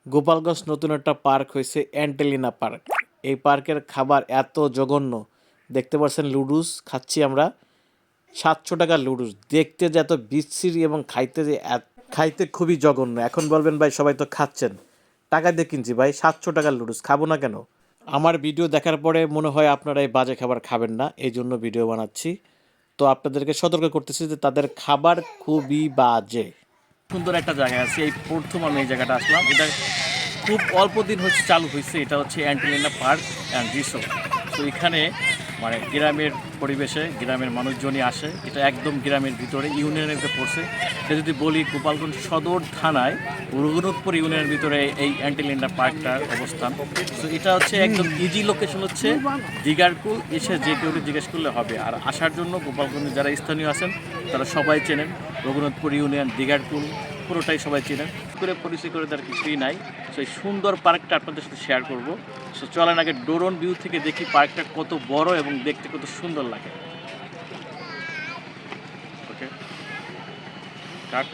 গোপালগঞ্জ নতুন একটা পার্ক হয়েছে অ্যান্টেলিনা পার্ক। এই পার্কের খাবার এত জঘন্য, দেখতে পাচ্ছেন লুডুস খাচ্ছি আমরা। 700 টাকার লুডুস, দেখতে যে এত বিশ্রী এবং খাইতে খুবই জঘন্য। এখন বলবেন ভাই সবাই তো খাচ্ছেন, টাকা দিয়ে কিনছি ভাই, 700 টাকার লুডুস খাবো না কেন? আমার ভিডিও দেখার পরে মনে হয় আপনারা এই বাজে খাবার খাবেন না, এই জন্য ভিডিও বানাচ্ছি। তো আপনাদেরকে সতর্ক করতেছি যে তাদের খাবার খুবই বাজে। সুন্দর একটা জায়গা আছে, এই প্রথম আমি এই জায়গাটা আসলাম। এটা খুব অল্প দিন হচ্ছে চালু হয়েছে। এটা হচ্ছে অ্যান্টেলিনা পার্ক অ্যান্ড রিসোর্ট। তো এখানে মানে গ্রামের পরিবেশে গ্রামের মানুষজনই আসে। এটা একদম গ্রামের ভিতরে ইউনিয়নের ভিতরে পড়ছে। এটা যদি বলি গোপালগঞ্জ সদর থানায় রঘুনাথপুর ইউনিয়নের ভিতরে এই অ্যান্টেলিনা পার্কটার অবস্থান। তো এটা হচ্ছে একদম ইজি লোকেশন হচ্ছে দিগারকুল। এসে যে কেউ জিজ্ঞেস করলে হবে। আর আসার জন্য গোপালগঞ্জে যারা স্থানীয় আছেন তারা সবাই চেনেন রঘুনাথপুর ইউনিয়ন, দিগারকুল পুরোটাই সবাই চেনেন। করে পরিচয় করে তার কিছুই নাই। সেই সুন্দর পার্কটা আপনাদের সাথে শেয়ার করব। সো চলেন আগে ড্রোন ভিউ থেকে দেখি পার্কটা কত বড় এবং দেখতে কত সুন্দর লাগে। ওকে, কাট।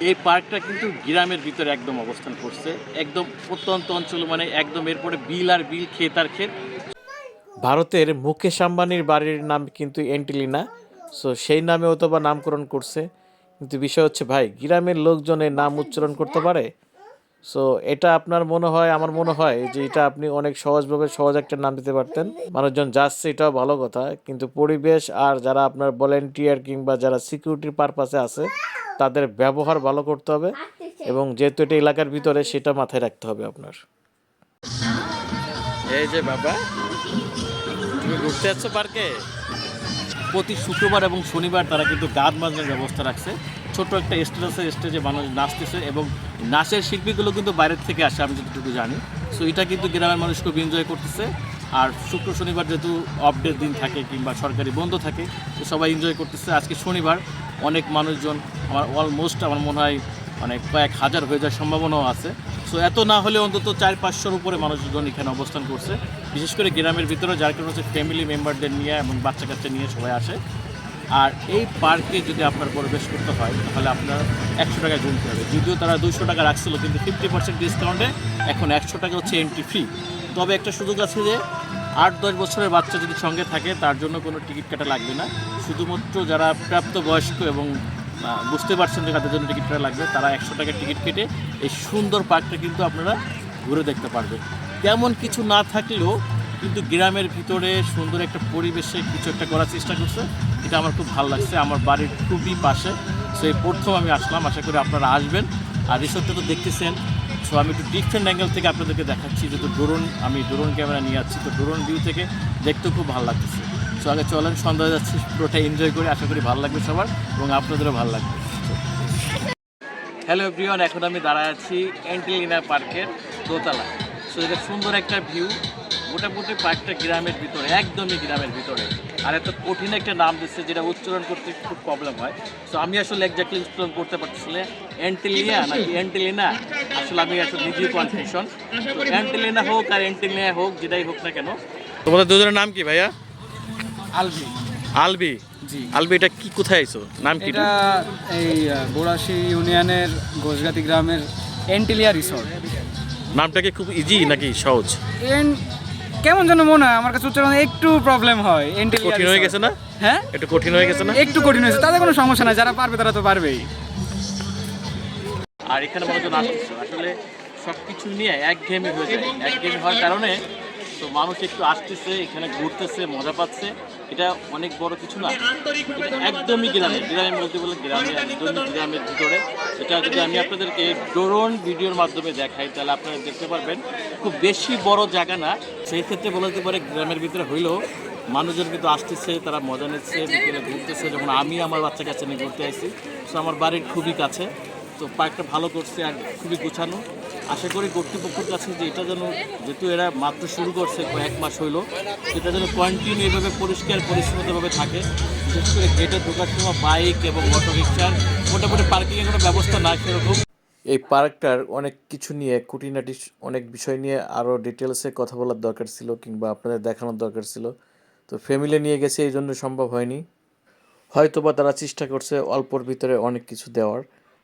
এই পার্কটা কিন্তু গ্রামের ভিতরে একদম অবস্থান করছে, একদম প্রত্যন্ত অঞ্চল, মানে একদম এরপরে বিল আর বিল, ক্ষেত আর ক্ষেত। ভারতের মুকেশ আম্বানির বাড়ির নাম কিন্তু অ্যান্টেলিনা। সো সেই নামে অথবা নামকরণ করছে, কিন্তু বিষয় হচ্ছে ভাই গ্রামের লোকজন এই নাম উচ্চারণ করতে পারে? সো এটা আপনার মনে হয়, আমার মনে হয় যে এটা আপনি অনেক সহজভাবে সহজ একটা নাম দিতে পারতেন। মানুষজন যাচ্ছে এটাও ভালো কথা, কিন্তু পরিবেশ আর যারা আপনার ভলেন্টিয়ার কিংবা যারা সিকিউরিটির পারপাসে আছে তাদের ব্যবহার ভালো করতে হবে, এবং যেহেতু এটা এলাকার ভিতরে সেটা মাথায় রাখতে হবে আপনার। এই যে বাবা, তুমি ঘুরতে যাচ্ছ পার্কে? প্রতি শুক্রবার এবং শনিবার তারা কিন্তু গান বাজনার ব্যবস্থা রাখছে। ছোট একটা স্টেজ আছে, স্টেজে মানুষ নাচতেছে এবং নাচের শিল্পীগুলো কিন্তু বাইরের থেকে আসে আমি যতটুকু জানি। সো এটা কিন্তু গ্রামের মানুষ খুব এনজয় করতেছে। আর শুক্র শনিবার যেহেতু অফডের দিন থাকে কিংবা সরকারি বন্ধ থাকে, তো সবাই এনজয় করতেছে। আজকে শনিবার, অনেক মানুষজন, আমার অলমোস্ট আমার মনে হয় মানে কয়েক হাজার হয়ে যাওয়ার সম্ভাবনাও আছে। সো এত না হলে অন্তত 400-500-র উপরে মানুষজন এখানে অবস্থান করছে, বিশেষ করে গ্রামের ভিতরে, যার কারণে হচ্ছে ফ্যামিলি মেম্বারদের নিয়ে এবং বাচ্চা কাচ্চা নিয়ে সবাই আসে। আর এই পার্কে যদি আপনার প্রবেশ করতে হয় তাহলে আপনার 100 টাকা গুনতে হবে। যদিও তারা 200 টাকা রাখছিল, কিন্তু 50% ডিসকাউন্টে এখন 100 টাকা হচ্ছে এন্ট্রি ফি। তবে একটা সুযোগ আছে যে 8-10 বছরের বাচ্চা যদি সঙ্গে থাকে তার জন্য কোনো টিকিট কাটা লাগবে না। শুধুমাত্র যারা প্রাপ্তবয়স্ক এবং বুঝতে পারছেন যে তাদের জন্য টিকিট কাটা লাগবে, তারা 100 টাকা টিকিট কেটে এই সুন্দর পার্কটা কিন্তু আপনারা ঘুরে দেখতে পারবেন। তেমন কিছু না থাকলেও কিন্তু গ্রামের ভিতরে সুন্দর একটা পরিবেশে কিছু একটা করার চেষ্টা করছে। এটা আমার খুব ভালো লাগছে, আমার বাড়ির খুবই পাশে। সো এই প্রথম আমি আসলাম, আশা করি আপনারা আসবেন। আর রিসোর্টটা তো দেখতেছেন। সো আমি একটু ডিফারেন্ট অ্যাঙ্গেল থেকে আপনাদেরকে দেখাচ্ছি, যেহেতু আমি ড্রোন ক্যামেরা নিয়ে যাচ্ছি, তো ড্রোন ভিউ থেকে দেখতেও খুব ভালো লাগতেছে। সো আগে চলেন, সন্ধ্যা হয়ে যাচ্ছে, পুরোটা এনজয় করে, আশা করি ভালো লাগবে সবার এবং আপনাদেরও ভালো লাগবে। হ্যালো এভরিওয়ান, এখন আমি দাঁড়ায় আছি অ্যান্টেলিনা পার্কের দোতলা। সো এটা সুন্দর একটা ভিউ। মোটামুটি পার্কটা গ্রামের ভিতরে, একদমই গ্রামের ভিতরে। আর এত কঠিন একটা নাম দিচ্ছে যেটা উচ্চারণ করতে খুব প্রবলেম হয়। সো আমি আসলে একজাক্টলি উচ্চারণ করতে পারতেছিলে অ্যান্টেলিনা নাকি অ্যান্টেলিনা, আসলে আমি আসলে নিজেই কনফিউশন। তো অ্যান্টেলিনা হোক আর অ্যান্টেলিনা হোক, যেটাই হোক না কেন। তোমাদের দুজনের নাম কি ভাইয়া? আলভি। আলবি? জি। আলবি, এটা কি, কোথায় আইছো, নাম কি? এটা এই বোরাশি ইউনিয়নের ঘোষগাতি গ্রামের এন্টিলিয়া রিসোর্ট। নামটা কি খুব ইজি নাকি সহজ? কেমন যেন মনে হয়, আমার কাছে উচ্চারণ একটু প্রবলেম হয়। এন্টিলিয়া কঠিন হয়ে গেছে না? হ্যাঁ, একটু কঠিন হয়ে গেছে না? একটু কঠিন হয়েছে, তাদের কোনো সমস্যা নাই, যারা পারবে তারা তো পারবেই। আর এখানে মানুষজন আসতেছে, আসলে সব কিছু নিয়ে একঘেয়েমি হয়ে যায়। একঘেয়েমি হওয়ার কারণে তো মানুষ একটু আসতেছে, এখানে ঘুরতেছে, মজা পাচ্ছে। এটা অনেক বড় কিছু না, এটা একদমই গ্রামের মধ্যে বলে গ্রামে, একদমই গ্রামের ভিতরে। এটা যদি আমি আপনাদেরকে ড্রোন ভিডিওর মাধ্যমে দেখাই তাহলে আপনারা দেখতে পারবেন খুব বেশি বড় জায়গা না। সেই ক্ষেত্রে বলতে পারে গ্রামের ভিতরে হইলেও মানুষজন কিন্তু আসতেছে, তারা মজা নিচ্ছে, বিকেলে ঘুরতেছে। যেমন আমি আমার বাচ্চা কাছে নিয়ে ঘুরতে আসছি। সো আমার বাড়ির খুবই কাছে। তো পার্কটা ভালো করছে আর খুবই গোছানো। আশা করি কর্তৃপক্ষের কাছে যে এটা যেন, যেহেতু এরা মাত্র শুরু করছে, কয়েক মাস হইলো, সেটা যেন কন্টিনিউ এভাবে পরিষ্কার পরিচ্ছন্নতাভাবে থাকে। বিশেষ করে গেটে ঢোকার সময় বাইক এবং অটো রিক্সার মোটামুটি পার্কিংয়ের কোনো ব্যবস্থা না সেরকম। এই পার্কটার অনেক কিছু নিয়ে, খুঁটিনাটি অনেক বিষয় নিয়ে আরও ডিটেলসে কথা বলার দরকার ছিল কিংবা আপনাদের দেখানোর দরকার ছিল। তো ফ্যামিলি নিয়ে গেছে, এই জন্য সম্ভব হয়নি। হয়তোবা তারা চেষ্টা করছে অল্পর ভিতরে অনেক কিছু দেওয়ার।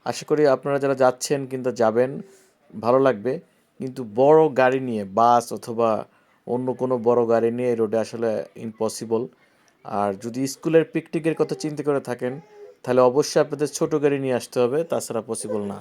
আশা করি আপনারা যারা যাচ্ছেন কিংবা যাবেন ভালো লাগবে, কিন্তু বড় গাড়ি নিয়ে বাস অথবা অন্য কোনো বড় গাড়ি নিয়ে এই রোডে আসলে ইম্পসিবল। আর যদি স্কুলের পিকনিকের কথা চিন্তা করে থাকেন তাহলে অবশ্যই আপনাদের ছোট গাড়ি নিয়ে আসতে হবে, তাছাড়া পসিবল না।